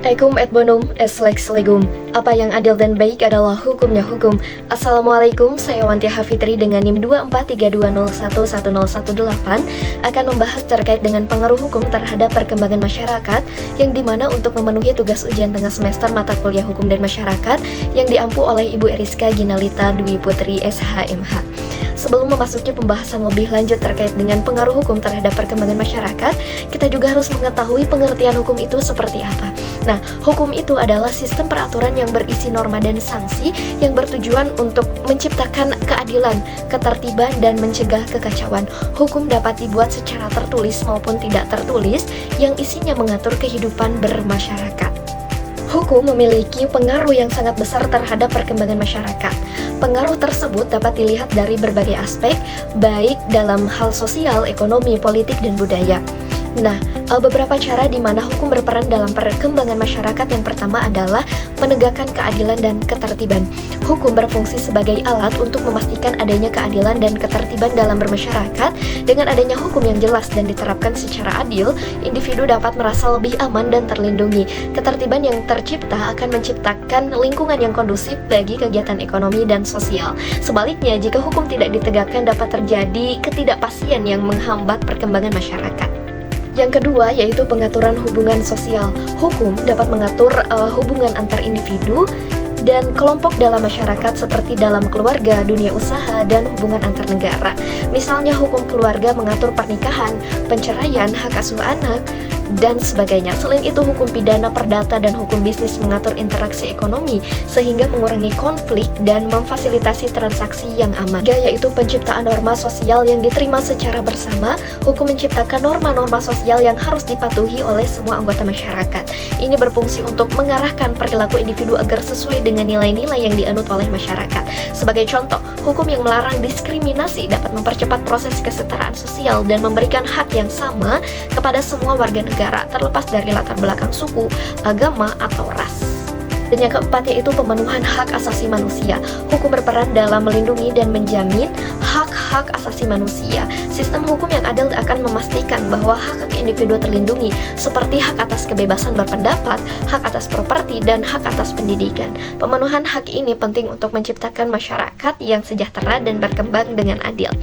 Ecum et bonum est lex legum. Apa yang adil dan baik adalah hukumnya hukum. Assalamualaikum, saya Wanti Hafitri dengan NIM 24320110118 akan membahas terkait dengan pengaruh hukum terhadap perkembangan masyarakat, yang dimana untuk memenuhi tugas ujian tengah semester mata kuliah hukum dan masyarakat yang diampu oleh Ibu Eriska Ginalita Dwi Putri SHMH. Sebelum memasuki pembahasan lebih lanjut terkait dengan pengaruh hukum terhadap perkembangan masyarakat, kita juga harus mengetahui pengertian hukum itu seperti apa. Nah, hukum itu adalah sistem peraturan yang berisi norma dan sanksi yang bertujuan untuk menciptakan keadilan, ketertiban, dan mencegah kekacauan. Hukum dapat dibuat secara tertulis maupun tidak tertulis yang isinya mengatur kehidupan bermasyarakat. Hukum memiliki pengaruh yang sangat besar terhadap perkembangan masyarakat. Pengaruh tersebut dapat dilihat dari berbagai aspek, baik dalam hal sosial, ekonomi, politik, dan budaya. Nah, beberapa cara di mana hukum berperan dalam perkembangan masyarakat. Yang pertama adalah menegakkan keadilan dan ketertiban. Hukum berfungsi sebagai alat untuk memastikan adanya keadilan dan ketertiban dalam bermasyarakat. Dengan adanya hukum yang jelas dan diterapkan secara adil, individu dapat merasa lebih aman dan terlindungi. Ketertiban yang tercipta akan menciptakan lingkungan yang kondusif bagi kegiatan ekonomi dan sosial. Sebaliknya, jika hukum tidak ditegakkan, dapat terjadi ketidakpastian yang menghambat perkembangan masyarakat. Yang kedua yaitu pengaturan hubungan sosial. Hukum dapat mengatur hubungan antar individu dan kelompok dalam masyarakat seperti dalam keluarga, dunia usaha, dan hubungan antar negara. Misalnya hukum keluarga mengatur pernikahan, perceraian, hak asuh anak, dan sebagainya. Selain itu, hukum pidana perdata dan hukum bisnis mengatur interaksi ekonomi sehingga mengurangi konflik dan memfasilitasi transaksi yang aman. Yaitu penciptaan norma sosial yang diterima secara bersama. Hukum menciptakan norma-norma sosial yang harus dipatuhi oleh semua anggota masyarakat. Ini berfungsi untuk mengarahkan perilaku individu agar sesuai dengan nilai-nilai yang dianut oleh masyarakat. Sebagai contoh, hukum yang melarang diskriminasi dapat mempercepat proses kesetaraan sosial dan memberikan hak yang sama kepada semua warga negara, terlepas dari latar belakang suku, agama, atau ras. Dan yang keempat yaitu pemenuhan hak asasi manusia. Hukum berperan dalam melindungi dan menjamin hak-hak asasi manusia. Sistem hukum yang adil akan memastikan bahwa hak-hak individu terlindungi, seperti hak atas kebebasan berpendapat, hak atas properti, dan hak atas pendidikan. Pemenuhan hak ini penting untuk menciptakan masyarakat yang sejahtera dan berkembang dengan adil.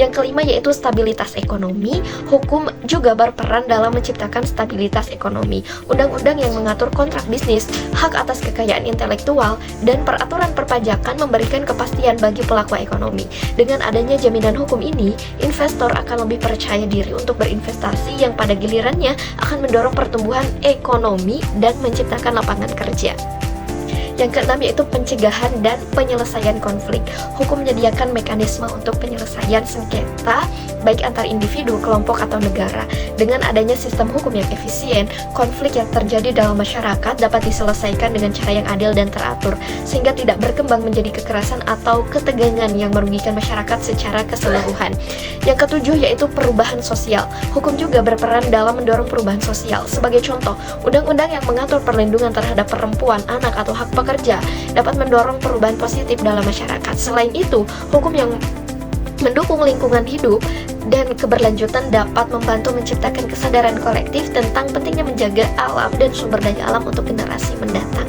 Yang kelima yaitu stabilitas ekonomi. Hukum juga berperan dalam menciptakan stabilitas ekonomi. Undang-undang yang mengatur kontrak bisnis, hak atas kekayaan intelektual, dan peraturan perpajakan memberikan kepastian bagi pelaku ekonomi. Dengan adanya jaminan hukum ini, investor akan lebih percaya diri untuk berinvestasi yang pada gilirannya akan mendorong pertumbuhan ekonomi dan menciptakan lapangan kerja. Yang keenam yaitu pencegahan dan penyelesaian konflik. Hukum menyediakan mekanisme untuk penyelesaian sengketa baik antar individu, kelompok, atau negara. Dengan adanya sistem hukum yang efisien, konflik yang terjadi dalam masyarakat dapat diselesaikan dengan cara yang adil dan teratur, sehingga tidak berkembang menjadi kekerasan atau ketegangan yang merugikan masyarakat secara keseluruhan. Yang ketujuh yaitu perubahan sosial. Hukum juga berperan dalam mendorong perubahan sosial. Sebagai contoh, undang-undang yang mengatur perlindungan terhadap perempuan, anak, atau hak pekerja dapat mendorong perubahan positif dalam masyarakat. Selain itu, hukum yang mendukung lingkungan hidup dan keberlanjutan dapat membantu menciptakan kesadaran kolektif tentang pentingnya menjaga alam dan sumber daya alam untuk generasi mendatang.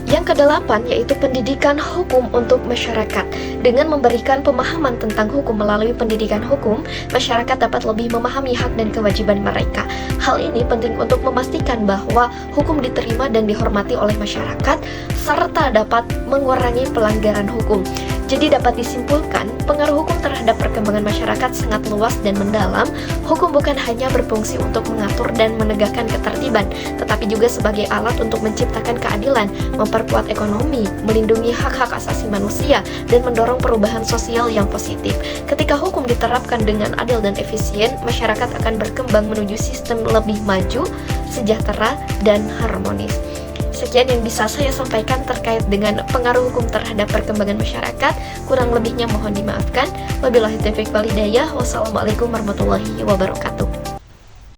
Yang kedelapan yaitu pendidikan hukum untuk masyarakat. Dengan memberikan pemahaman tentang hukum melalui pendidikan hukum, masyarakat dapat lebih memahami hak dan kewajiban mereka. Hal ini penting untuk memastikan bahwa hukum diterima dan dihormati oleh masyarakat, serta dapat mengurangi pelanggaran hukum. Jadi dapat disimpulkan, pengaruh hukum terhadap perkembangan masyarakat sangat luas dan mendalam. Hukum bukan hanya berfungsi untuk mengatur dan menegakkan ketertiban, tetapi juga sebagai alat untuk menciptakan keadilan, memperkuat ekonomi, melindungi hak-hak asasi manusia, dan mendorong perubahan sosial yang positif. Ketika hukum diterapkan dengan adil dan efisien, masyarakat akan berkembang menuju sistem lebih maju, sejahtera, dan harmonis. Sekian yang bisa saya sampaikan terkait dengan pengaruh hukum terhadap perkembangan masyarakat. Kurang lebihnya mohon dimaafkan. Wabillahi taufiq wal hidayah. Wassalamualaikum warahmatullahi wabarakatuh.